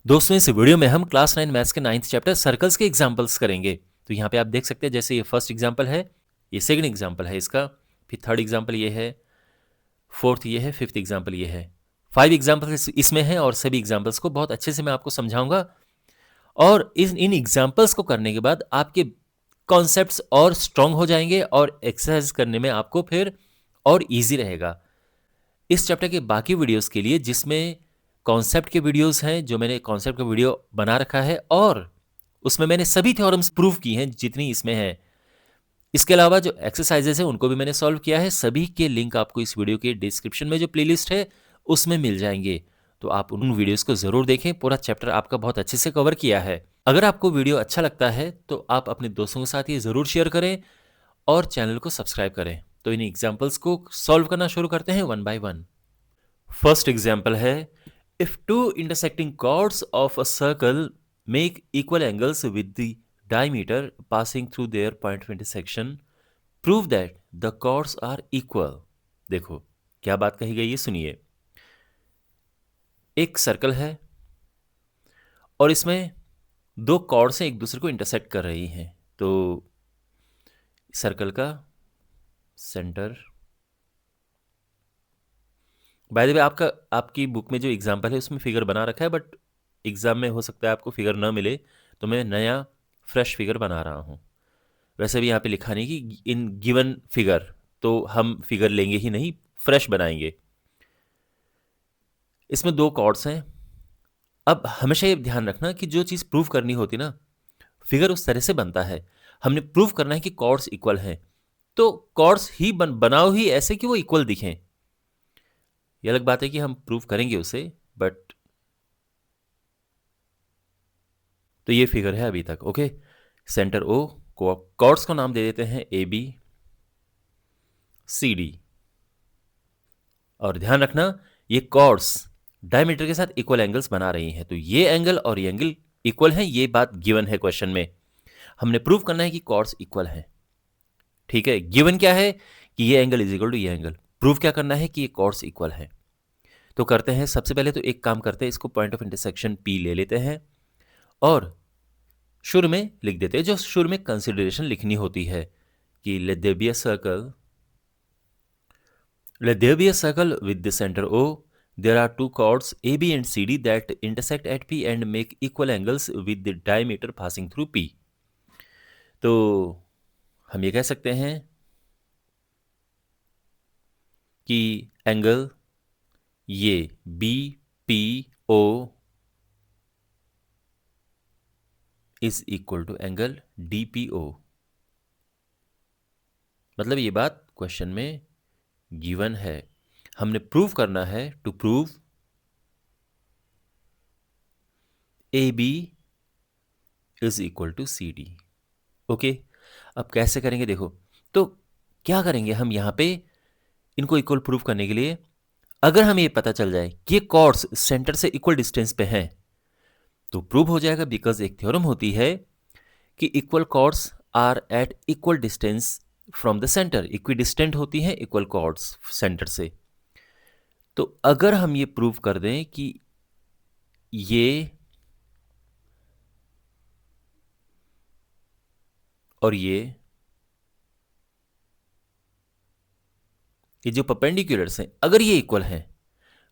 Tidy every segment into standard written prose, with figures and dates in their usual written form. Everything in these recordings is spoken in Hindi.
दोस्तों इस वीडियो में हम क्लास 9 मैथ्स के 9th चैप्टर सर्कल्स के एग्जांपल्स करेंगे। तो यहाँ पे आप देख सकते हैं जैसे ये फर्स्ट एग्जांपल है, ये सेकंड एग्जांपल है इसका, फिर थर्ड एग्जांपल ये है, फोर्थ ये है, फिफ्थ एग्जांपल ये है। 5 एग्जांपल्स इसमें हैं और सभी एग्जांपल्स को बहुत अच्छे से मैं आपको समझाऊंगा। और इन एग्जांपल्स को करने के बाद आपके कॉन्सेप्ट्स और स्ट्रांग हो जाएंगे और एक्सरसाइज करने में आपको फिर और ईजी रहेगा। इस चैप्टर के बाकी वीडियोस के लिए जिसमें कॉन्सेप्ट के वीडियोस हैं, जो मैंने कॉन्सेप्ट का वीडियो बना रखा है और उसमें मैंने सभी थ्योरम्स प्रूव की हैं जितनी इसमें है। इसके अलावा जो एक्सरसाइजेस हैं उनको भी मैंने सॉल्व किया है। सभी के लिंक आपको इस वीडियो के डिस्क्रिप्शन में जो प्लेलिस्ट है उसमें मिल जाएंगे। तो आप उन वीडियोस को ज़रूर देखें, पूरा चैप्टर आपका बहुत अच्छे से कवर किया है। अगर आपको वीडियो अच्छा लगता है तो आप अपने दोस्तों के साथ ये ज़रूर शेयर करें और चैनल को सब्सक्राइब करें। तो इन एग्जाम्पल्स को सॉल्व करना शुरू करते हैं one by one. First example है, if two intersecting chords of a circle make equal angles with the diameter passing through their point of intersection, prove that the chords are equal। देखो क्या बात कही गई है, सुनिए। एक सर्कल है और इसमें दो कॉर्ड्स एक दूसरे को इंटरसेक्ट कर रही हैं। तो सर्कल का सेंटर, बाय द वे आपकी बुक में जो एग्जाम्पल है उसमें फिगर बना रखा है, बट एग्जाम में हो सकता है आपको फिगर ना मिले, तो मैं नया फ्रेश फिगर बना रहा हूँ। वैसे भी यहाँ पे लिखा नहीं कि इन गिवन फिगर, तो हम फिगर लेंगे ही नहीं, फ्रेश बनाएंगे। इसमें दो कॉर्ड्स हैं। अब हमेशा ये ध्यान रखना कि जो चीज़ प्रूव करनी होती ना, फिगर उस तरह से बनता है। हमने प्रूव करना है कि कॉर्ड्स इक्वल हैं, तो कॉर्ड्स ही बनाओ ही ऐसे कि वो इक्वल दिखें। ये अलग बात है कि हम प्रूव करेंगे उसे, बट तो ये फिगर है अभी तक। ओके, सेंटर ओ, कॉर्ड्स को नाम दे देते हैं ए बी सी डी। और ध्यान रखना ये कॉर्ड्स डायमीटर के साथ इक्वल एंगल्स बना रही हैं, तो ये एंगल और ये एंगल इक्वल हैं, ये बात गिवन है क्वेश्चन में। हमने प्रूव करना है कि कॉर्ड्स इक्वल हैं। ठीक है, गिवन क्या है कि ये एंगल इज इक्वल टू ये एंगल। प्रूव क्या करना है कि ये कॉर्ड्स इक्वल हैं। तो करते हैं, सबसे पहले तो एक काम करते हैं, इसको पॉइंट ऑफ इंटरसेक्शन पी ले लेते हैं और शुरू में लिख देते हैं जो शुरू में कंसिडरेशन लिखनी होती है कि let there be a circle, let there be a circle with the center O. There are two chords AB and CD that intersect at P and make equal angles with the diameter passing through P. तो हम ये कह सकते हैं कि एंगल ये B P O is equal to angle D P O. मतलब ये बात क्वेश्चन में गिवन है, हमने प्रूव करना है। To prove A B is equal to C D. Okay, अब कैसे करेंगे देखो। तो क्या करेंगे हम यहाँ पे इनको इक्वल प्रूव करने के लिए, अगर हमें ये पता चल जाए कि ये कॉर्ड्स सेंटर से इक्वल डिस्टेंस पे हैं तो प्रूव हो जाएगा। बिकॉज एक थ्योरम होती है कि equal chords are at equal distance from the centre. Equidistant होती हैं इक्वल कॉर्ड्स सेंटर से। तो अगर हम ये प्रूव कर दें कि ये और ये जो परपेंडिकुलर्स हैं अगर ये इक्वल हैं,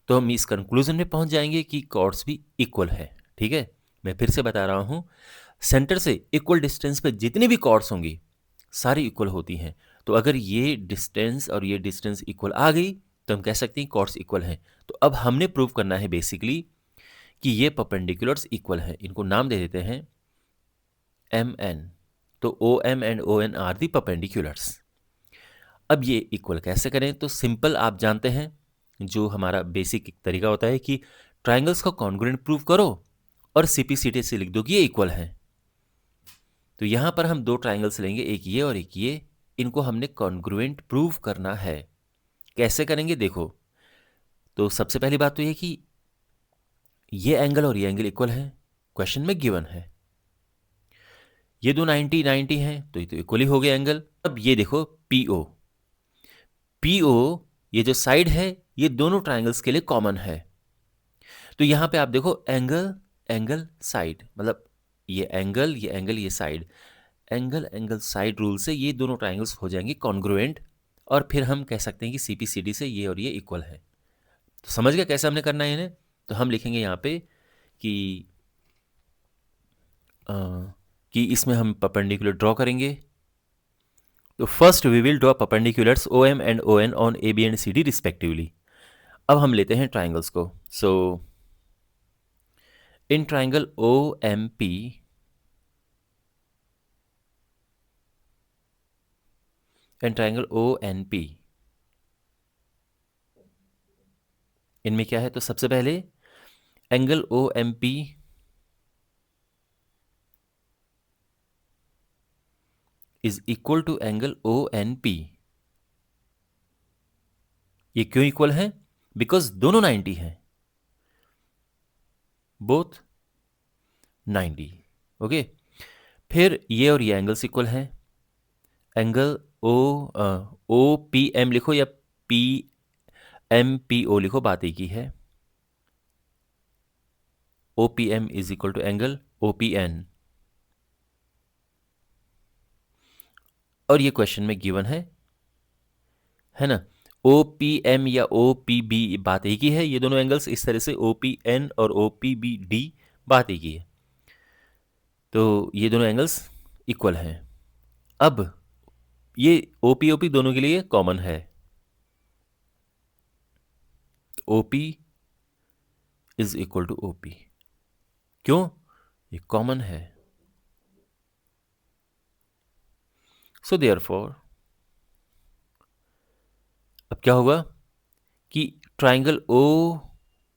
तो हम इस कंक्लूजन में पहुंच जाएंगे कि कॉर्ड्स भी इक्वल है। ठीक है, मैं फिर से बता रहा हूं, सेंटर से इक्वल डिस्टेंस पे जितनी भी कॉर्ड्स होंगी सारी इक्वल होती हैं। तो अगर ये डिस्टेंस और ये डिस्टेंस इक्वल आ गई तो हम कह सकते हैं कॉर्ड्स इक्वल हैं। तो अब हमने प्रूव करना है बेसिकली कि ये परपेंडिकुलर्स इक्वल हैं। इनको नाम दे देते हैं एम एन। तो O M and O N are the perpendiculars. अब ये इक्वल कैसे करें, तो सिंपल, आप जानते हैं जो हमारा बेसिक एक तरीका होता है कि ट्राइंगल्स को कॉन्ग्रुएंट प्रूव करो और सीपीसीटी से लिख दो कि ये इक्वल हैं। तो यहां पर हम दो ट्राइंगल्स लेंगे, एक ये और एक ये, इनको हमने कॉन्ग्रुएंट प्रूव करना है। कैसे करेंगे देखो। तो सबसे पहली बात तो ये कि ये एंगल और ये एंगल इक्वल है, क्वेश्चन में गिवन है। ये दो 90 90 हैं तो ये तो इक्वल ही हो गया एंगल। अब ये देखो पीओ, पीओ ये जो साइड है ये दोनों ट्राइंगल्स के लिए कॉमन है। तो यहां पे आप देखो एंगल एंगल साइड, मतलब ये एंगल, ये एंगल, ये side, angle angle side rule से ये दोनों ट्राइंगल्स हो जाएंगे कॉन्ग्रुएंट, और फिर हम कह सकते हैं कि सी पी सी डी से ये और ये इक्वल है। तो समझ गया कैसे हमने करना है इन्हें? तो हम लिखेंगे यहाँ पे कि अ, कि इसमें हम परपेंडिकुलर ड्रॉ करेंगे। तो first we will draw perpendiculars O M and O N on A B and C D respectively. अब हम लेते हैं ट्राइंगल्स को। So in triangle O M P, and triangle O N P, इनमें क्या है? तो सबसे पहले angle O M P is equal to angle O N P. ये क्यों इक्वल है? बिकॉज दोनों 90 हैं, बोथ 90। ओके, फिर ये और ये एंगल्स इक्वल हैं। Angle O O P M लिखो या पी एम पी ओ लिखो, बात एक ही है। O P M is equal to angle O P N, और ये क्वेश्चन में गिवन है ना। ओ पी एम या ओ पी बी बात एक ही है, ये दोनों एंगल्स इस तरह से ओ पी एन और ओ पी बी डी बात एक ही है। तो ये दोनों एंगल्स इक्वल हैं। अब ये ओ पी दोनों के लिए कॉमन है। O P is equal to O P, क्यों? ये कॉमन है। सो देयरफॉर अब क्या होगा कि ट्राइंगल ओ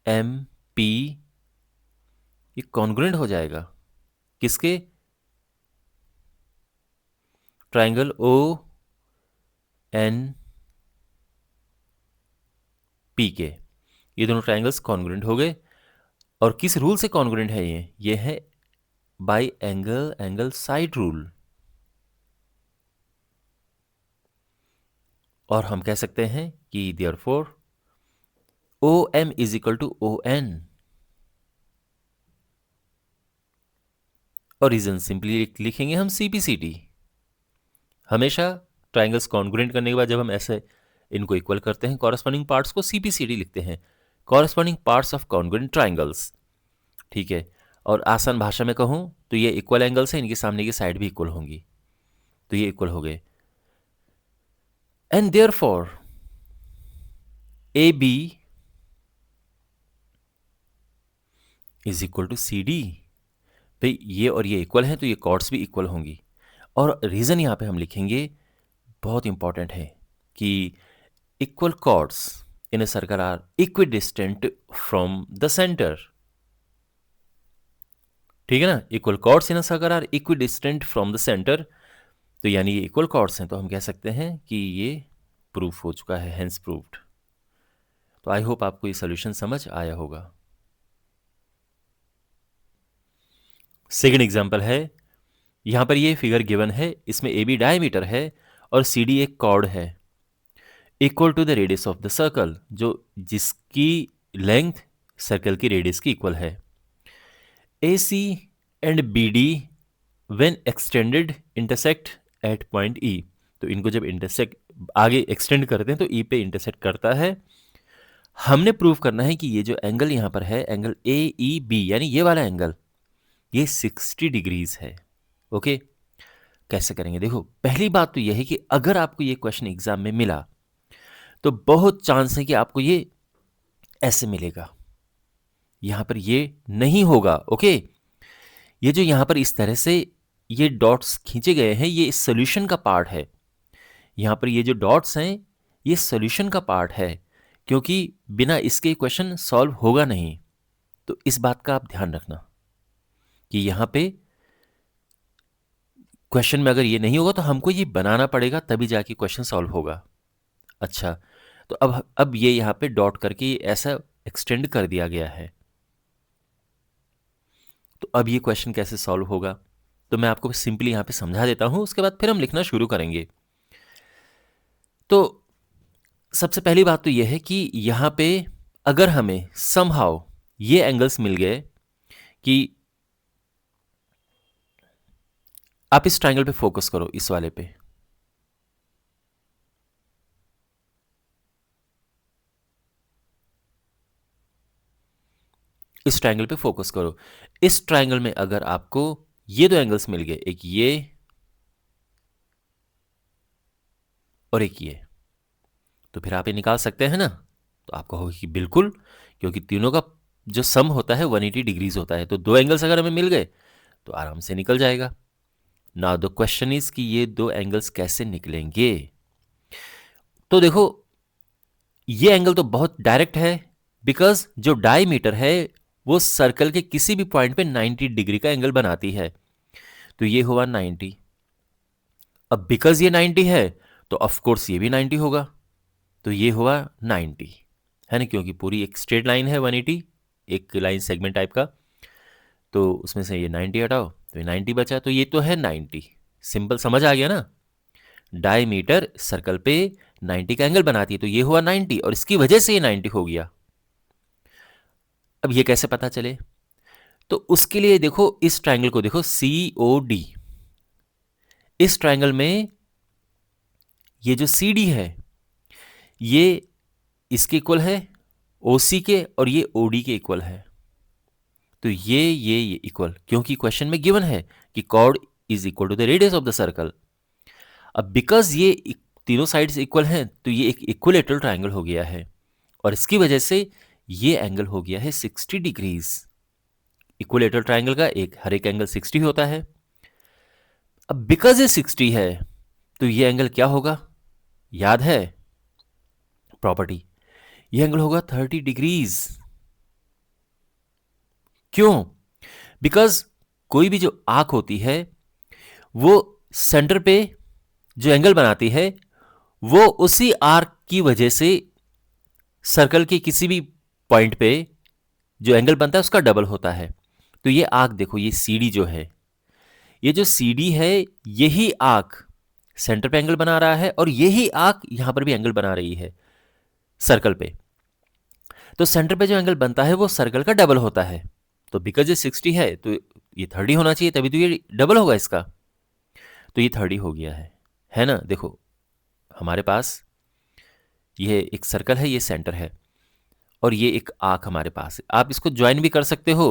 एम पी ये कॉन्ग्रुएंट हो जाएगा किसके? ट्राइंगल ओ एन पी के। ये दोनों ट्राइंगल्स कॉन्ग्रुएंट हो गए। और किस रूल से कॉन्ग्रुएंट है ये है by angle angle side rule. और हम कह सकते हैं कि therefore O M is equal to O N, और रीजन सिंपली लिखेंगे हम सी पी सी डी। हमेशा ट्राइंगल्स कॉन्ग्रुएंट करने के बाद जब हम ऐसे इनको इक्वल करते हैं, कॉरस्पॉन्डिंग पार्ट्स को सी पी सी डी लिखते हैं, corresponding parts of congruent triangles. ठीक है, और आसान भाषा में कहूं तो ये इक्वल एंगल्स हैं, इनके सामने की साइड भी इक्वल होंगी, तो ये इक्वल हो गए। And therefore A B is equal to C D. भाई ये और ये इक्वल हैं तो ये कॉर्ड्स भी इक्वल होंगी। और रीजन यहां पे हम लिखेंगे, बहुत इंपॉर्टेंट है, कि equal chords in a circle are equidistant from the centre. ठीक है ना, equal chords in a circle are equidistant from the centre. तो यानी ये इक्वल कॉर्ड्स हैं, तो हम कह सकते हैं कि ये प्रूफ हो चुका है, हेंस प्रूव्ड। तो आई होप आपको ये सोल्यूशन समझ आया होगा। सेकंड एग्जांपल है, यहां पर ये फिगर गिवन है, इसमें ए बी डायमीटर है और सी डी एक कॉर्ड है equal to the radius of the circle, जो जिसकी लेंथ सर्कल की रेडियस की इक्वल है। A C and B D when extended intersect at point E. तो इनको जब इंटरसेक्ट आगे एक्सटेंड करते हैं तो ई पे इंटरसेक्ट करता है। हमने प्रूव करना है कि ये जो एंगल यहां पर है, एंगल ए ई बी, यानी ये वाला एंगल, ये 60 डिग्रीज है। ओके, कैसे करेंगे? देखो, पहली बात तो यह है कि अगर आपको ये क्वेश्चन एग्जाम में मिला तो बहुत चांस है कि आपको ये ऐसे मिलेगा, यहां पर ये नहीं होगा। ओके, ये जो यहां पर इस तरह से ये डॉट्स खींचे गए हैं, ये इस सोल्यूशन का पार्ट है। यहां पर ये जो डॉट्स हैं, ये सोल्यूशन का पार्ट है, क्योंकि बिना इसके क्वेश्चन सॉल्व होगा नहीं। तो इस बात का आप ध्यान रखना कि यहां पे क्वेश्चन में अगर ये नहीं होगा तो हमको ये बनाना पड़ेगा, तभी जाके क्वेश्चन सॉल्व होगा। अच्छा, तो अब ये यहां पे डॉट करके ऐसा एक्सटेंड कर दिया गया है। तो अब ये क्वेश्चन कैसे सॉल्व होगा? तो मैं आपको सिंपली यहां पे समझा देता हूं, उसके बाद फिर हम लिखना शुरू करेंगे। तो सबसे पहली बात तो यह है कि यहां पे अगर हमें समहाउ ये एंगल्स मिल गए कि आप इस ट्रायंगल पे फोकस करो, इस वाले पे। इस ट्रायंगल पे फोकस करो। इस ट्रायंगल में अगर आपको ये दो एंगल्स मिल गए, एक ये और एक ये, तो फिर आप ये निकाल सकते हैं ना। तो आपको होगा कि बिल्कुल, क्योंकि तीनों का जो सम होता है 180 डिग्रीज होता है, तो दो एंगल्स अगर हमें मिल गए तो आराम से निकल जाएगा। नाउ द क्वेश्चन इज कि ये दो एंगल्स कैसे निकलेंगे। तो देखो, ये एंगल तो बहुत डायरेक्ट है, बिकॉज जो डायमीटर है वो सर्कल के किसी भी पॉइंट पे 90 डिग्री का एंगल बनाती है। तो ये हुआ 90। अब बिकॉज ये 90 है तो ऑफ कोर्स ये भी 90 होगा। तो ये हुआ 90, है ना, क्योंकि पूरी एक स्ट्रेट लाइन है 180, एक लाइन सेगमेंट टाइप का। तो उसमें से ये 90 हटाओ तो ये 90 बचा, तो ये तो है 90। सिंपल, समझ आ गया ना। डायमीटर सर्कल पे 90 का एंगल बनाती है, तो ये हुआ 90 और इसकी वजह से ये 90 हो गया। अब ये कैसे पता चले? तो उसके लिए देखो, इस ट्रायंगल को देखो, COD। इस ट्रायंगल में ये जो CD है ये इसके इक्वल है, OC के, और ये OD के इक्वल है। तो ये इक्वल, क्योंकि क्वेश्चन में गिवन है कि chord is equal to the radius of the circle. अब बिकॉज ये तीनों साइड्स इक्वल हैं तो ये एक इक्विलेटरल ट्रायंगल हो गया है, और इसकी वजह से ये एंगल हो गया है 60 डिग्रीज। इक्विलेटरल ट्रायंगल का हर एक एंगल 60 होता है। अब बिकॉज ये 60 है तो ये एंगल क्या होगा? याद है प्रॉपर्टी, ये एंगल होगा 30 डिग्रीज। क्यों? बिकॉज कोई भी जो आंख होती है वो सेंटर पे जो एंगल बनाती है वो उसी आर्क की वजह से सर्कल के किसी भी पॉइंट पे जो एंगल बनता है उसका डबल होता है। तो ये आर्क देखो, ये CD जो है, ये जो CD है यही आर्क सेंटर पे एंगल बना रहा है, और यही आर्क यहां पर भी एंगल बना रही है सर्कल पे। तो सेंटर पे जो एंगल बनता है वो सर्कल का डबल होता है। तो बिकॉज ये 60 है तो ये 30 होना चाहिए, तभी तो ये डबल होगा इसका। तो ये 30 हो गया है ना। देखो, हमारे पास ये एक सर्कल है, ये सेंटर है, और ये एक आर्क हमारे पास है। आप इसको ज्वाइन भी कर सकते हो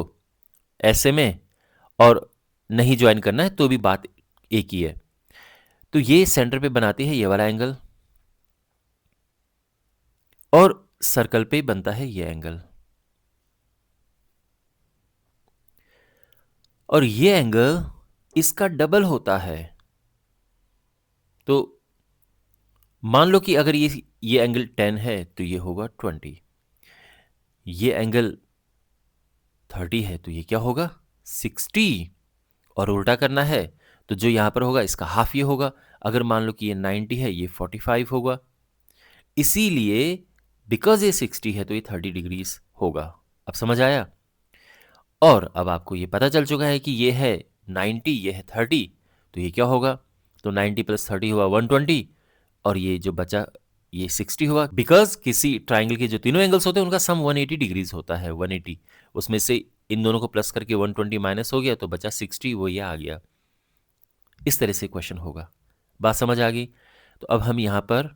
ऐसे में, और नहीं ज्वाइन करना है तो भी बात एक ही है। तो ये सेंटर पे बनाती है ये वाला एंगल, और सर्कल पे बनता है ये एंगल, और ये एंगल इसका डबल होता है। तो मान लो कि अगर ये एंगल 10 है तो ये होगा 20, ये एंगल 30 है तो ये क्या होगा? 60। और उल्टा करना है तो जो यहां पर होगा इसका हाफ ये होगा। अगर मान लो कि ये 90 है, ये 45 होगा। इसीलिए बिकॉज ये 60 है तो ये 30 डिग्रीज होगा। अब समझ आया? और अब आपको ये पता चल चुका है कि ये है 90, ये है 30, तो ये क्या होगा? तो 90 प्लस 30 हुआ 120, और ये जो बचा ये 60 हुआ। बिकॉज किसी ट्राइंगल के जो तीनों एंगल्स होते हैं उनका सम 180 डिग्रीज होता है, 180, उसमें से इन दोनों को प्लस करके 120 माइनस हो गया तो बचा 60, वो ये आ गया। इस तरह से क्वेश्चन होगा। बात समझ आ गई? तो अब हम यहाँ पर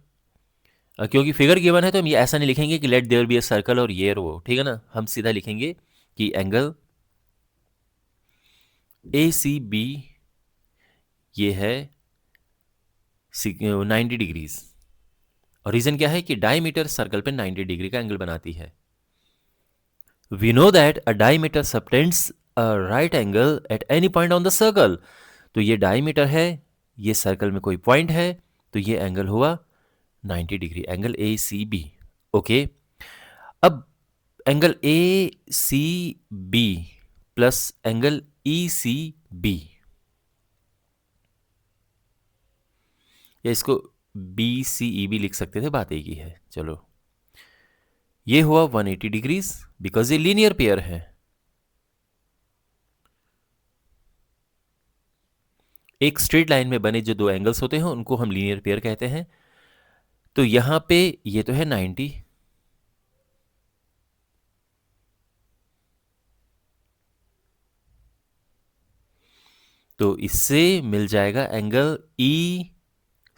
क्योंकि फिगर गिवन है तो हम ये ऐसा नहीं लिखेंगे कि let there be a circle और ये और वो, ठीक है ना। हम सीधा लिखेंगे कि एंगल ACB ये है 90 डिग्रीज। और रीजन क्या है कि डायमीटर सर्कल पे 90 डिग्री का एंगल बनाती है। We know that a diameter subtends a right angle at any point on the circle. तो ये डायमीटर है, ये सर्कल में कोई पॉइंट है, तो ये एंगल हुआ 90 डिग्री, एंगल ACB। ओके, अब angle ACB plus angle ECB, या इसको BCE भी लिख सकते थे, बात एक ही है। चलो, ये हुआ 180 डिग्रीज बिकॉज ये लीनियर पेयर है। एक स्ट्रेट लाइन में बने जो दो एंगल्स होते हैं उनको हम लीनियर पेयर कहते हैं। तो यहां पे ये तो है 90, तो इससे मिल जाएगा angle E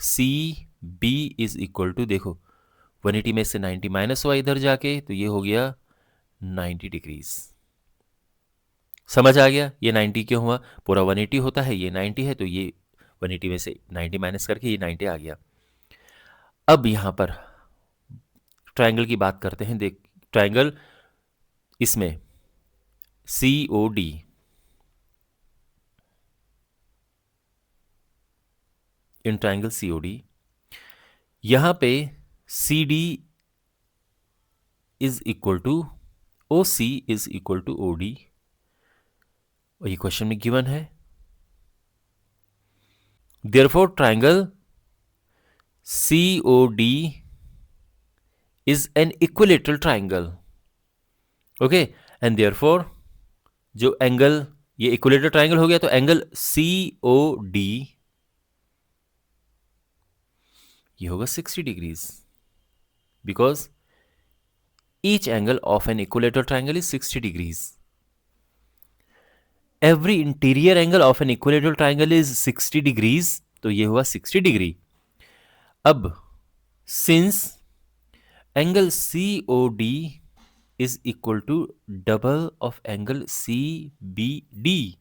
C B is equal to, देखो 180 में से 90 माइनस हुआ इधर जाके, तो ये हो गया 90 डिग्रीज। समझ आ गया ये 90 क्यों हुआ? पूरा 180 होता है, ये 90 है, तो ये 180 में से 90 माइनस करके ये 90 आ गया। अब यहां पर ट्रायंगल की बात करते हैं। देख, ट्रायंगल इसमें C O D, in triangle C O D, यहां पे C D is equal to O C is equal to O D, और ये क्वेश्चन में गिवन है। Therefore triangle C O D is an equilateral triangle. Okay, and therefore जो एंगल, ये इक्विलेटरल ट्रायंगल हो गया, तो एंगल सी ओ डी ये होगा 60 degrees, because each angle of an equilateral triangle is 60 degrees. Every interior angle of an equilateral triangle is 60 degrees, तो ये हुआ 60 डिग्री। अब since angle C O D is equal to double of angle C B D,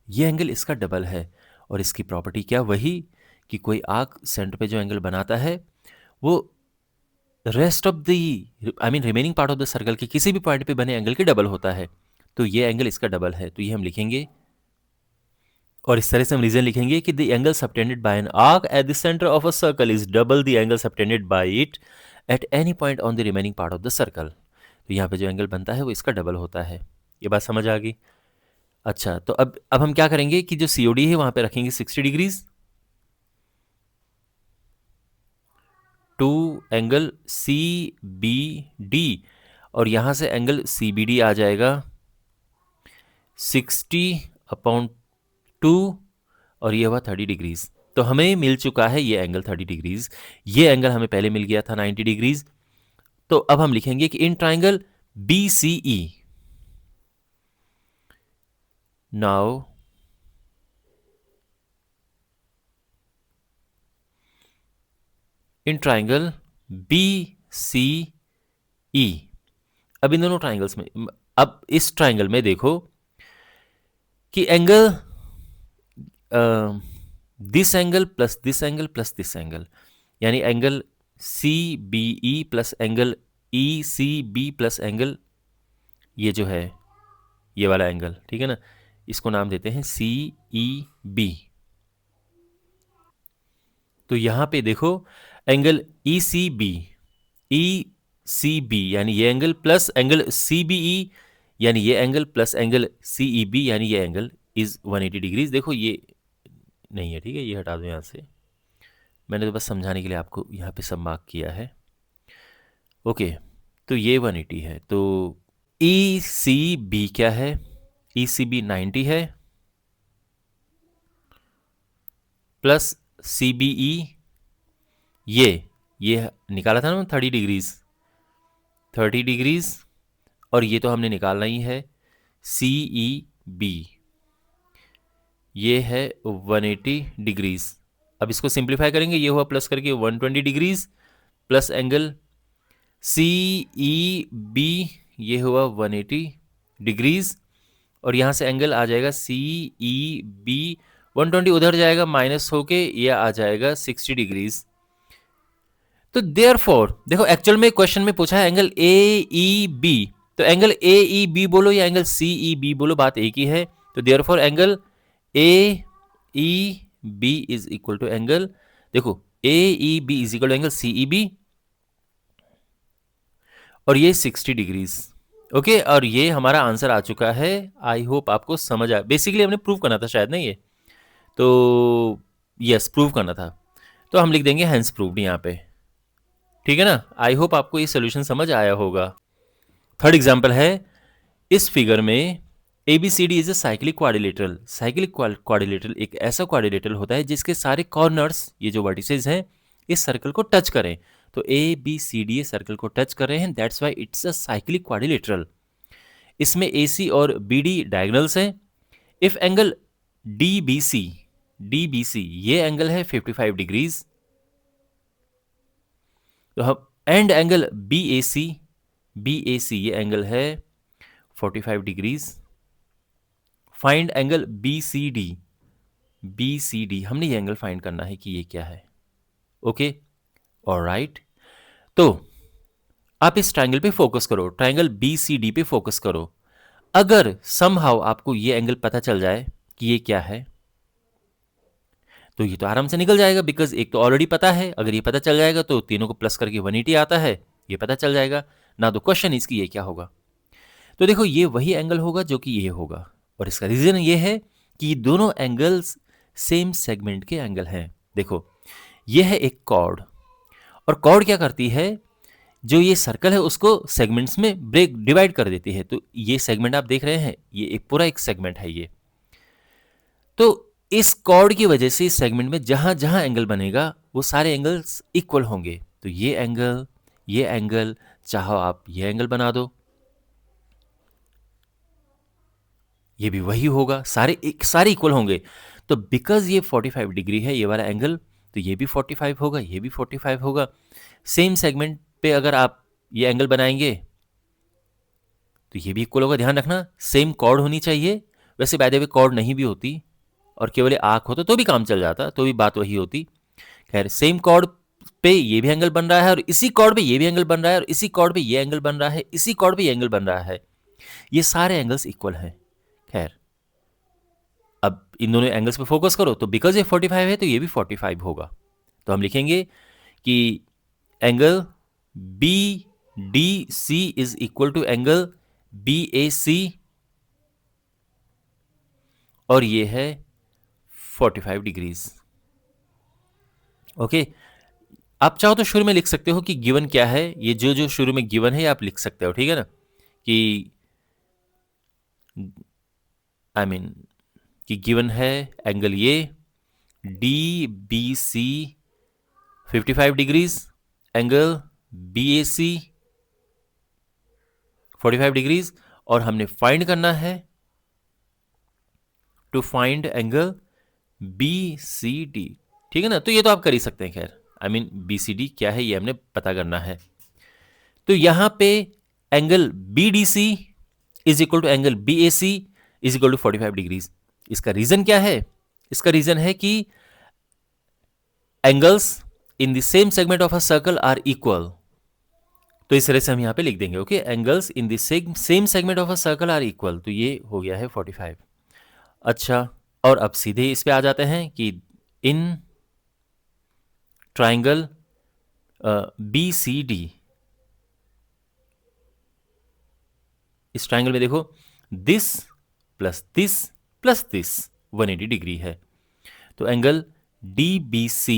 ये एंगल इसका डबल है, और इसकी प्रॉपर्टी क्या? वही कि कोई आर्क सेंटर पे जो एंगल बनाता है वो rest of the remaining part of the circle के किसी भी पॉइंट पे बने एंगल के डबल होता है, तो ये एंगल इसका डबल है, तो ये हम लिखेंगे। और इस तरह से हम रीजन लिखेंगे कि the angle subtended bye an arc at the centre of a circle is double the angle subtended bye it at any point on the remaining part of the circle. तो यहाँ पे जो एंगल बनता है वो इसका डबल होता है। ये बात समझ आ गई? अच्छा, तो अब हम क्या करेंगे कि जो सीओडी है वहां पे रखेंगे 60 degrees to angle C B D, और यहां से एंगल सी बी डी आ जाएगा 60/2, और ये हुआ 30 डिग्रीज। तो हमें मिल चुका है ये एंगल 30 डिग्रीज, ये एंगल हमें पहले मिल गया था 90 डिग्रीज। तो अब हम लिखेंगे कि in triangle B C E, now in triangle B C E, अब इन दोनों ट्राइंगल्स में, अब इस ट्राइंगल में देखो कि angle this angle plus this angle plus this angle, यानी angle C B E plus angle E C B plus angle ये जो है ये वाला एंगल, ठीक है ना, इसको नाम देते हैं सी ई बी। तो यहां पे देखो एंगल ई सी बी यानी ये angle plus angle C B E यानी ये angle plus angle C E B यानी ये एंगल इज 180 डिग्रीज। देखो ये नहीं है, ठीक है, ये हटा दो यहां से, मैंने तो बस समझाने के लिए आपको यहाँ पे सब मार्क किया है। ओके, तो ये 180 है, तो ई सी बी क्या है? ई सी बी 90 है प्लस सी बी ई ये निकाला था ना 30 डिग्रीज, और ये तो हमने निकालना ही है सी ई बी, ये है 180 डिग्रीज। अब इसको सिंप्लीफाई करेंगे, ये हुआ प्लस करके 120 degrees plus angle C E B ये हुआ 180 डिग्रीज, और यहां से एंगल आ जाएगा सी ई बी 120 उधर जाएगा माइनस होके ये आ जाएगा 60 डिग्रीज। तो देयरफॉर देखो एक्चुअल में क्वेश्चन में पूछा है एंगल ए ई बी, तो एंगल ए ई बी बोलो या एंगल सी ई बी बोलो, बात एक ही है। तो therefore angle A E B is equal to angle, देखो A E B is equal to angle C E B, और ये 60 डिग्रीज। ओके, और ये हमारा आंसर आ चुका है। आई होप आपको समझ आया। बेसिकली हमने प्रूव करना था शायद, नहीं ये तो यस प्रूव करना था, तो हम लिख देंगे हेंस प्रूव्ड यहाँ पे, ठीक है ना। आई होप आपको ये सोल्यूशन समझ आया होगा। थर्ड एग्जाम्पल है, इस फिगर में ABCD is a cyclic quadrilateral. Cyclic quadrilateral एक ऐसा क्वाड्रिलेटरल होता है जिसके सारे कॉर्नर्स, ये जो वर्टिसेस हैं, इस सर्कल को टच करें। तो ABCD सर्कल को टच कर रहे हैं, that's why it's a cyclic quadrilateral. इसमें AC और BD डायगोनल्स हैं। इफ एंगल DBC ये एंगल है 55 डिग्रीज, तो हम एंड एंगल BAC ये एंगल है 45 डिग्रीज। फाइंड एंगल BCD हमने ये एंगल फाइंड करना है कि ये क्या है। Okay, alright. तो आप इस ट्रायंगल पे फोकस करो, ट्रायंगल BCD पे फोकस करो। अगर समहाउ आपको ये एंगल पता चल जाए कि ये क्या है, तो ये तो आराम से निकल जाएगा, बिकॉज एक तो ऑलरेडी पता है। अगर ये पता चल जाएगा तो तीनों को प्लस करके 180 आता है, ये पता चल जाएगा ना। तो क्वेश्चन इसकी ये क्या होगा। तो देखो ये वही एंगल होगा जो कि ये होगा, और इसका रीजन ये है कि दोनों एंगल्स सेम सेगमेंट के एंगल हैं। देखो ये है एक कॉर्ड, और कॉर्ड क्या करती है, जो ये सर्कल है उसको सेगमेंट्स में ब्रेक डिवाइड कर देती है। तो ये सेगमेंट आप देख रहे हैं, ये एक पूरा एक सेगमेंट है ये। तो इस कॉर्ड की वजह से इस सेगमेंट में जहां जहां एंगल बनेगा वो सारे एंगल्स इक्वल होंगे। तो ये एंगल चाहो आप ये एंगल बना दो, ये भी वही होगा, सारे इक्वल होंगे। तो बिकॉज ये 45 डिग्री है ये वाला एंगल, तो ये भी 45 होगा, ये भी 45 होगा। सेम सेगमेंट पे अगर आप ये एंगल बनाएंगे तो ये भी इक्वल होगा। ध्यान रखना सेम कॉर्ड होनी चाहिए। वैसे बाय द वे कॉर्ड नहीं भी होती और केवल आंख होता तो भी काम चल जाता, तो भी बात वही होती। खैर सेम कॉर्ड पे ये भी एंगल बन रहा है, और इसी कॉर्ड पे ये भी एंगल बन रहा है, और इसी कॉर्ड पे ये एंगल बन रहा है, इसी कॉर्ड पे ये एंगल बन रहा है। ये सारे एंगल्स इक्वल हैं। खैर अब इन दोनों एंगल्स पे फोकस करो, तो बिकॉज ये 45 है तो ये भी 45 होगा। तो हम लिखेंगे कि angle BDC is equal to angle BAC, और ये है 45 डिग्रीज। ओके, आप चाहो तो शुरू में लिख सकते हो कि गिवन क्या है। ये जो शुरू में गिवन है आप लिख सकते हो, ठीक है ना, कि कि गिवन है एंगल ये DBC 55 degrees, angle BAC 45 degrees, और हमने फाइंड करना है टू फाइंड एंगल BCD। ठीक है ना, तो ये तो आप कर ही सकते हैं। खैर BCD क्या है ये हमने पता करना है। तो यहां पे angle BDC is equal to angle BAC is equal to 45 degrees. इसका रीजन क्या है, इसका रीजन है कि angles in the same segment of a circle are equal. तो इस तरह से हम यहां पे लिख देंगे, okay, angles in the same segment of a circle are equal. तो ये हो गया है 45। अच्छा, और अब सीधे इस पे आ जाते हैं कि इन ट्राइंगल BCD, इस ट्राइंगल में देखो this plus this plus this 180 degree है। तो एंगल DBC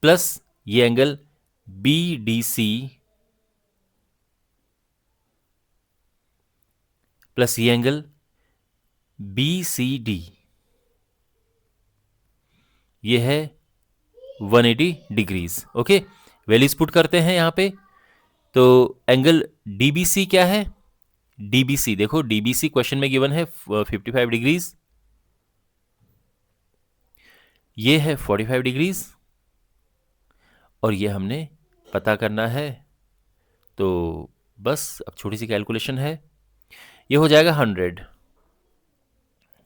प्लस ये एंगल BDC प्लस ये एंगल BCD, ये है 180 डिग्रीज। ओके, वैल्यूज पुट करते हैं यहां पे। तो एंगल DBC क्या है, DBC देखो, DBC क्वेश्चन में गिवन है 55 डिग्रीज, ये है 45 डिग्रीज, और ये हमने पता करना है। तो बस अब छोटी सी कैलकुलेशन है, ये हो जाएगा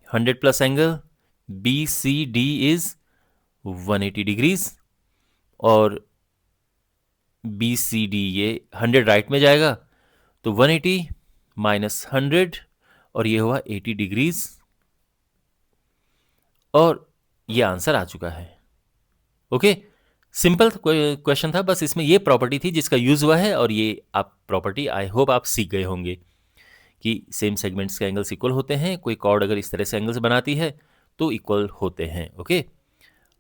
100 plus angle BCD is 180 degrees, और BCD ये 100 राइट में जाएगा, तो 180 माइनस 100, और ये हुआ 80 डिग्रीज, और ये आंसर आ चुका है। ओके, सिंपल क्वेश्चन था, बस इसमें ये प्रॉपर्टी थी जिसका यूज हुआ है, और ये आप प्रॉपर्टी आई होप आप सीख गए होंगे कि सेम सेगमेंट्स के एंगल्स इक्वल होते हैं। कोई कॉर्ड अगर इस तरह से एंगल्स बनाती है तो इक्वल होते हैं। ओके,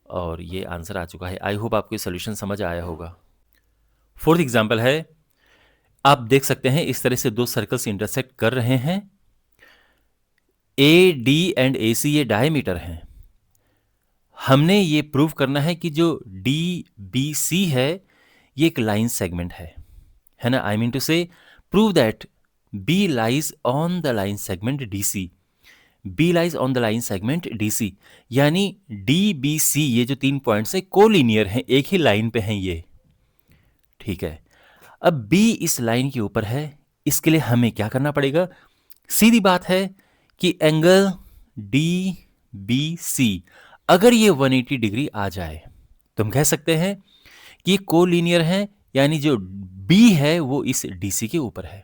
और ये आंसर आ चुका है। आई होप आपको सोल्यूशन समझ आया होगा। फोर्थ एग्जाम्पल है, आप देख सकते हैं इस तरह से दो सर्कल्स इंटरसेक्ट कर रहे हैं। AD एंड AC ये डायमीटर हैं। हमने ये प्रूव करना है कि जो DBC है ये एक लाइन सेगमेंट है। है ना। I mean to say prove that B lies on the line segment D C, B lies on the line segment D C, यानी डी बी सी ये जो 3 पॉइंट्स है कोलिनियर हैं, एक ही लाइन पे हैं ये, ठीक है। अब बी इस लाइन के ऊपर है, इसके लिए हमें क्या करना पड़ेगा? सीधी बात है कि एंगल डी बी सी अगर ये 180 डिग्री आ जाए तो हम कह सकते हैं कि ये कोलिनियर है, यानी जो बी है वो इस डीसी के ऊपर है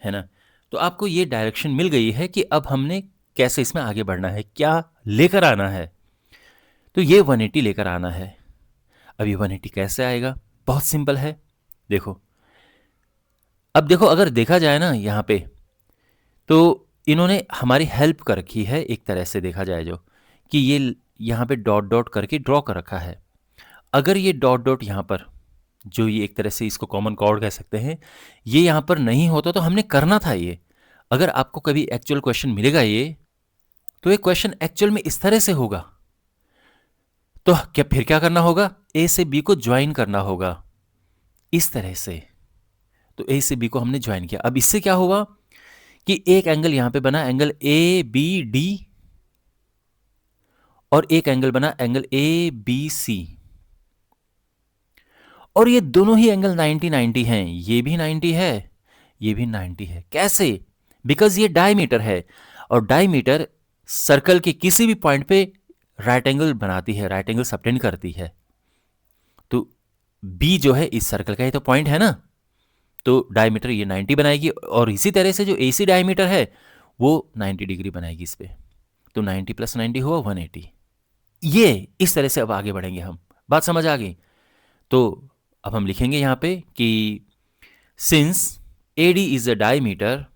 ना। तो आपको ये डायरेक्शन मिल गई है कि अब हमने कैसे इसमें आगे बढ़ना है, क्या लेकर आना है। तो ये 180 लेकर आना है। अब ये 180 कैसे आएगा? बहुत सिंपल है। देखो, अब देखो, अगर देखा जाए ना यहाँ पे, तो इन्होंने हमारी हेल्प कर रखी है एक तरह से, देखा जाए जो कि ये यहाँ पे डॉट डॉट करके ड्रॉ कर रखा है। अगर ये डॉट डॉट यहाँ पर, जो ये एक तरह से इसको कॉमन कॉर्ड कह सकते हैं, ये यहाँ पर नहीं होता तो हमने करना था ये। अगर आपको कभी एक्चुअल क्वेश्चन मिलेगा ये, तो ये क्वेश्चन एक्चुअल में इस तरह से होगा। तो क्या फिर क्या करना होगा? ए से बी को ज्वाइन करना होगा इस तरह से। तो ए से बी को हमने ज्वाइन किया। अब इससे क्या हुआ कि एक एंगल यहां पे बना, एंगल ए बी डी, और एक एंगल बना एंगल ए बी सी, और ये दोनों ही एंगल 90-90 हैं। ये भी 90 है, ये भी 90 है। कैसे? बिकॉज ये डायमीटर है, और डायमीटर सर्कल के किसी भी पॉइंट पे राइट एंगल बनाती है, राइट एंगल सबटेंड करती है। तो बी जो है इस सर्कल का ही तो पॉइंट है ना, तो डायमीटर ये 90 बनाएगी, और इसी तरह से जो एसी डायमीटर है वो 90 डिग्री बनाएगी इस पे। तो 90 + 90 हुआ 180। ये इस तरह से अब आगे बढ़ेंगे हम। बात समझ आ गई? तो अब हम लिखेंगे यहां पे कि since AD is a diameter,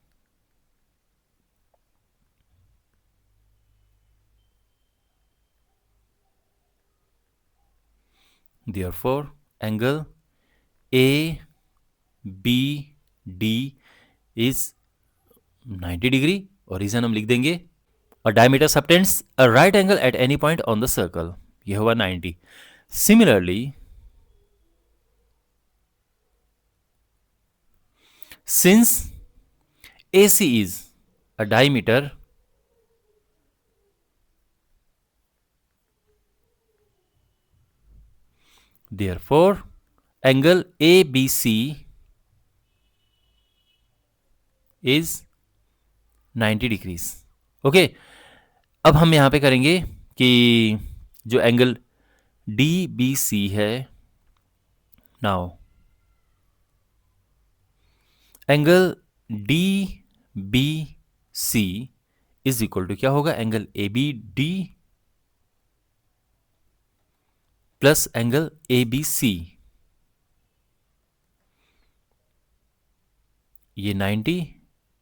therefore angle ABD is 90 degree, और रीजन हम लिख देंगे अ diameter subtends a right angle at any point on the circle. ये हुआ 90। Similarly since AC is a diameter, therefore angle ABC is 90 degrees. Okay, अब हम यहां पे करेंगे कि जो एंगल DBC है, now angle DBC is equal to क्या होगा? Angle ABD plus angle ABC। ये 90,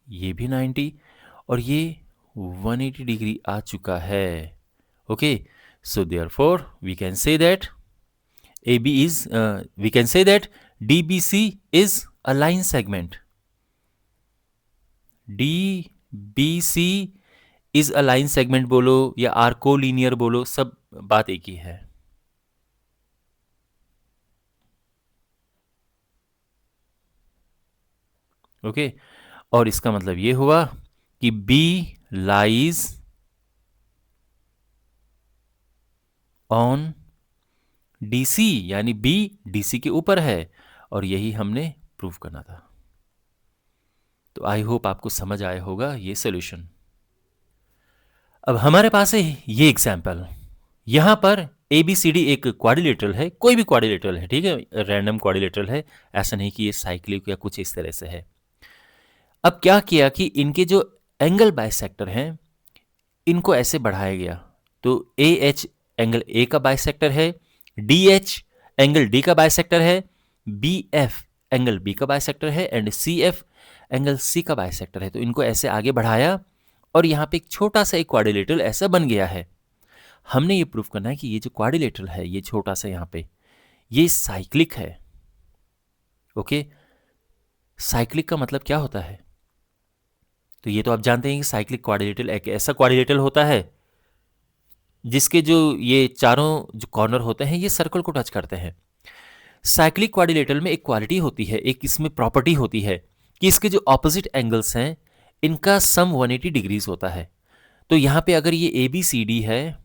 ये भी 90, और ये 180 डिग्री आ चुका है। Okay, so therefore we can say that AB is we can say that DBC is a line segment. DBC is a line segment बोलो या आर कोलिनियर बोलो, सब बात एक ही है। ओके, और इसका मतलब ये हुआ कि B lies on DC, यानी B DC के ऊपर है, और यही हमने प्रूव करना था। तो आई होप आपको समझ आया होगा ये सोल्यूशन। अब हमारे पास है ये एग्जाम्पल। यहां पर ABCD एक क्वाड्रिलेटरल है, कोई भी क्वाड्रिलेटरल है, ठीक है, रैंडम क्वाड्रिलेटरल है, ऐसा नहीं कि ये साइक्लिक या कुछ इस तरह से है। अब क्या किया कि इनके जो एंगल बाइसेक्टर हैं इनको ऐसे बढ़ाया गया। तो AH एंगल A का बाइसेक्टर है, DH एंगल D का बाइसेक्टर है, BF एंगल B का बाइसेक्टर है, एंड CF एंगल C का बाइसेक्टर है। तो इनको ऐसे आगे बढ़ाया, और यहाँ पे एक छोटा सा एक क्वाड्रिलेटरल ऐसा बन गया है। हमने ये प्रूफ करना है कि ये जो क्वाड्रिलेटरल है, ये छोटा सा यहाँ पे, ये साइक्लिक है। ओके, साइक्लिक का मतलब क्या होता है? तो ये तो आप जानते हैं कि साइक्लिक क्वाड्रिलेटरल एक ऐसा क्वाड्रिलेटरल होता है जिसके जो ये चारों जो कॉर्नर होते हैं ये सर्कल को टच करते हैं। साइक्लिक क्वाड्रिलेटरल में एक क्वालिटी होती है, एक इसमें प्रॉपर्टी होती है कि इसके जो ऑपोजिट एंगल्स हैं इनका सम 180 डिग्रीज होता है। तो यहां पे अगर ये ए बी सी डी है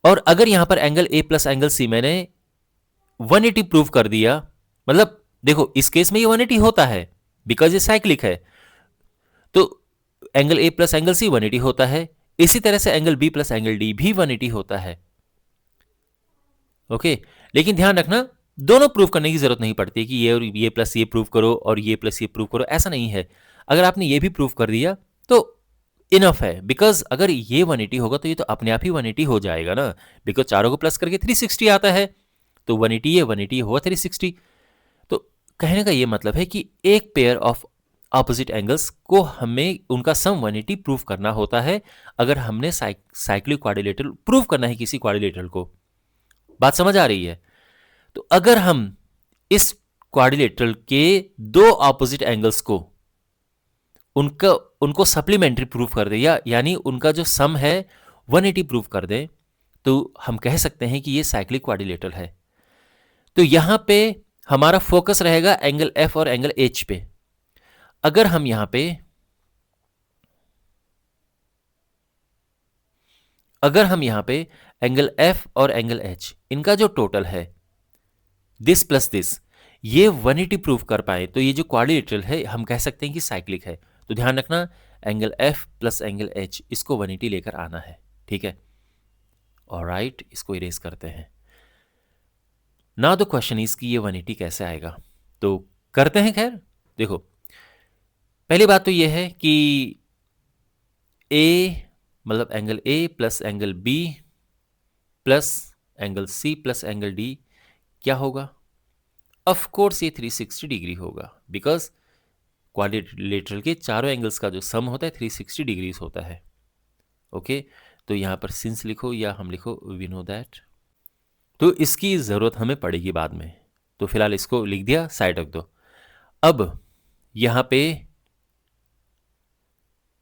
और अगर यहां पर angle A plus angle C मैंने 180 प्रूव कर दिया, मतलब देखो इस केस में ये 180 होता है बिकॉज ये साइक्लिक है, तो angle A plus angle C 180 होता है। इसी तरह से angle B plus angle D भी 180 होता है। ओके, लेकिन ध्यान रखना दोनों प्रूव करने की जरूरत नहीं पड़ती कि ये और ये प्लस ये प्रूव करो और ये प्लस ये प्रूव करो, ऐसा नहीं है। अगर आपने ये भी प्रूव कर दिया तो इनफ है, बिकॉज अगर ये 180 होगा तो ये तो अपने आप ही 180 हो जाएगा ना, बिकॉज चारों को प्लस करके 360 आता है, तो 180 हुआ 360। तो कहने का ये मतलब है कि एक पेयर ऑफ ऑपोजिट एंगल्स को हमें उनका सम 180 प्रूव करना होता है अगर हमने साइक्लिक क्वाड्रिलेटरल प्रूव करना है किसी क्वाड्रिलेटरल को। बात समझ आ रही है? तो अगर हम इस क्वाड्रिलेटरल के दो ऑपोजिट एंगल्स को उनको सप्लीमेंट्री प्रूव कर दे यानी उनका जो सम है 180 प्रूव कर दे, तो हम कह सकते हैं कि ये साइक्लिक क्वाड्रिलेटरल है। तो यहां पे हमारा फोकस रहेगा एंगल एफ और एंगल एच पे। अगर हम यहां पे एंगल एफ और एंगल एच इनका जो टोटल है दिस प्लस दिस ये 180 प्रूव कर पाए तो ये जो क्वाड्रिलेटरल है हम कह सकते हैं कि साइक्लिक है। तो ध्यान रखना angle F plus angle H इसको 180 लेकर आना है, ठीक है? ऑलराइट, इसको इरेज करते हैं। ना द क्वेश्चन इज कि ये 180 कैसे आएगा, तो करते हैं। खैर देखो, पहली बात तो ये है कि ए मतलब angle A plus angle B plus angle C plus angle D क्या होगा? ऑफ कोर्स ये 360 डिग्री होगा, बिकॉज क्वाड्रिलेटरल के चारों एंगल्स का जो सम होता है 360 डिग्रीज होता है। ओके, तो यहां पर सिंस लिखो या हम लिखो वी नो दैट, तो इसकी जरूरत हमें पड़ेगी बाद में, तो फिलहाल इसको लिख दिया, साइड रख दो। अब यहां पे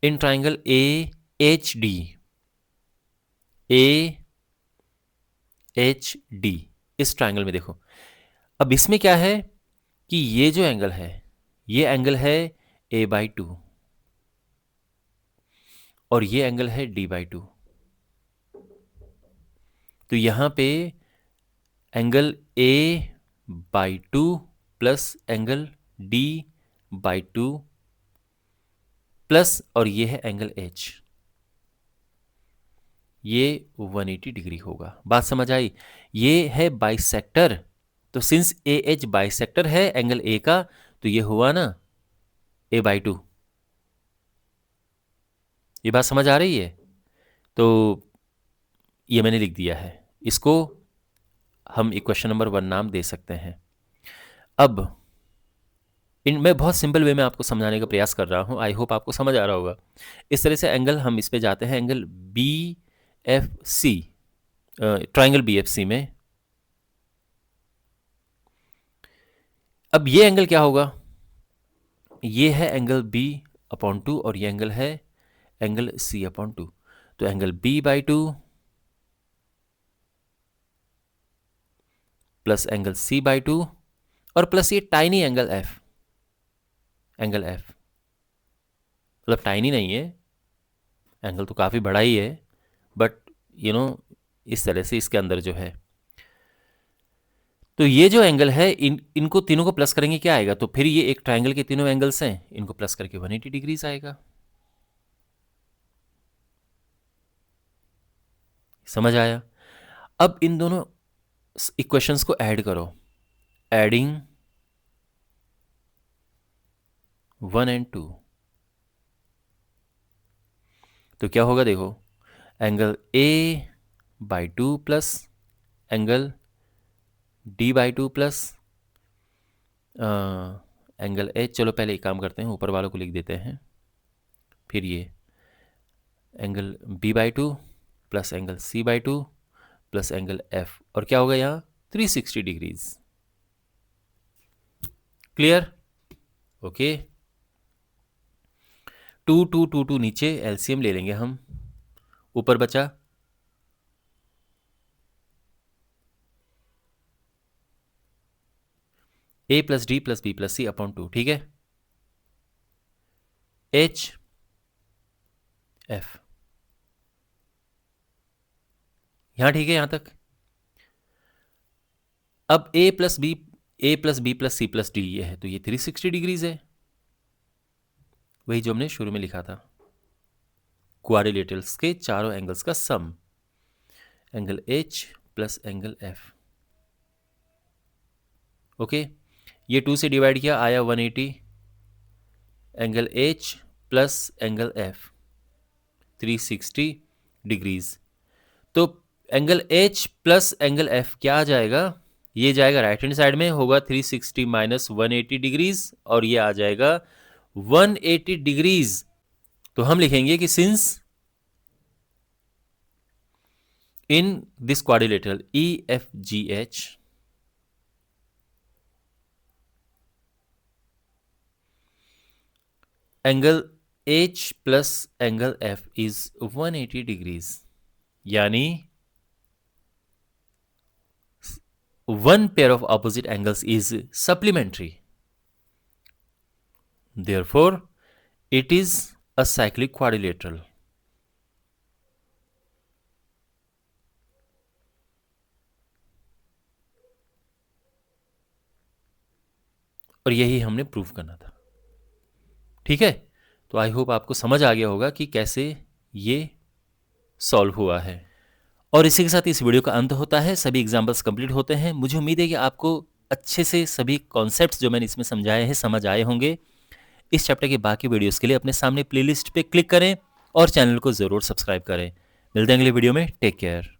in triangle A H D इस ट्राइंगल में देखो, अब इसमें क्या है कि ये जो एंगल है ये एंगल है a/2 और ये एंगल है d/2। तो यहां पे angle a/2 plus angle d/2 plus और ये है एंगल h, ये 180 डिग्री होगा। बात समझ आई? ये है बाइसेक्टर, तो सिंस ए एच बाइसेक्टर है एंगल ए का, तो ये हुआ ना a/2। ये बात समझ आ रही है? तो ये मैंने लिख दिया है, इसको हम इक्वेशन नंबर 1 नाम दे सकते हैं। अब मैं बहुत सिंपल वे में आपको समझाने का प्रयास कर रहा हूं, आई होप आपको समझ आ रहा होगा। इस तरह से एंगल हम इस पे जाते हैं, angle B F C, triangle B F C में। अब ये एंगल क्या होगा? ये है एंगल b/2 और ये एंगल है एंगल c/2। तो angle b/2 plus angle c/2 और प्लस ये टाइनी एंगल f, मतलब टाइनी नहीं है, एंगल तो काफ़ी बड़ा ही है, बट इस तरह से इसके अंदर जो है, तो ये जो एंगल है इनको तीनों को प्लस करेंगे क्या आएगा? तो फिर ये एक ट्राइंगल के तीनों एंगल्स हैं, इनको प्लस करके 180 डिग्रीज आएगा। समझ आया? अब इन दोनों इक्वेशंस को ऐड करो, एडिंग 1 and 2, तो क्या होगा? देखो angle a/2 plus angle d/2 plus angle h, चलो पहले एक काम करते हैं, ऊपर वालों को लिख देते हैं, फिर ये angle b/2 plus angle c/2 plus angle f, और क्या होगा यहाँ 360 डिग्रीज। क्लियर? ओके, 2 2 2 2 नीचे एलसीएम ले लेंगे हम, ऊपर बचा a plus D plus B plus C upon 2, ठीक है, एच एफ, यहां ठीक है यहां तक। अब a plus B plus C plus D ये है, तो ये 360 डिग्रीज है, वही जो हमने शुरू में लिखा था, क्वाड्रिलेटरल्स के चारों एंगल्स का sum, angle H plus angle F। Okay, ये 2 से डिवाइड किया, आया 180, angle H plus angle F 360 degrees. तो angle H plus angle F क्या आ जाएगा, ये जाएगा राइट हैंड साइड में, होगा 360 माइनस 180 डिग्रीज, और ये आ जाएगा 180 डिग्रीज। तो हम लिखेंगे कि since in this quadrilateral EFGH angle H plus angle F is 180 degrees, यानी one pair of opposite angles is supplementary, therefore it is a cyclic quadrilateral। और यही हमने प्रूव करना था, ठीक है। तो आई होप आपको समझ आ गया होगा कि कैसे ये सॉल्व हुआ है। और इसी के साथ इस वीडियो का अंत होता है, सभी एग्जाम्पल्स कंप्लीट होते हैं। मुझे उम्मीद है कि आपको अच्छे से सभी कॉन्सेप्ट्स जो मैंने इसमें समझाए हैं समझ आए होंगे। इस चैप्टर के बाकी वीडियोस के लिए अपने सामने प्लेलिस्ट पे क्लिक करें और चैनल को ज़रूर सब्सक्राइब करें। मिलते हैं अगले वीडियो में, टेक केयर।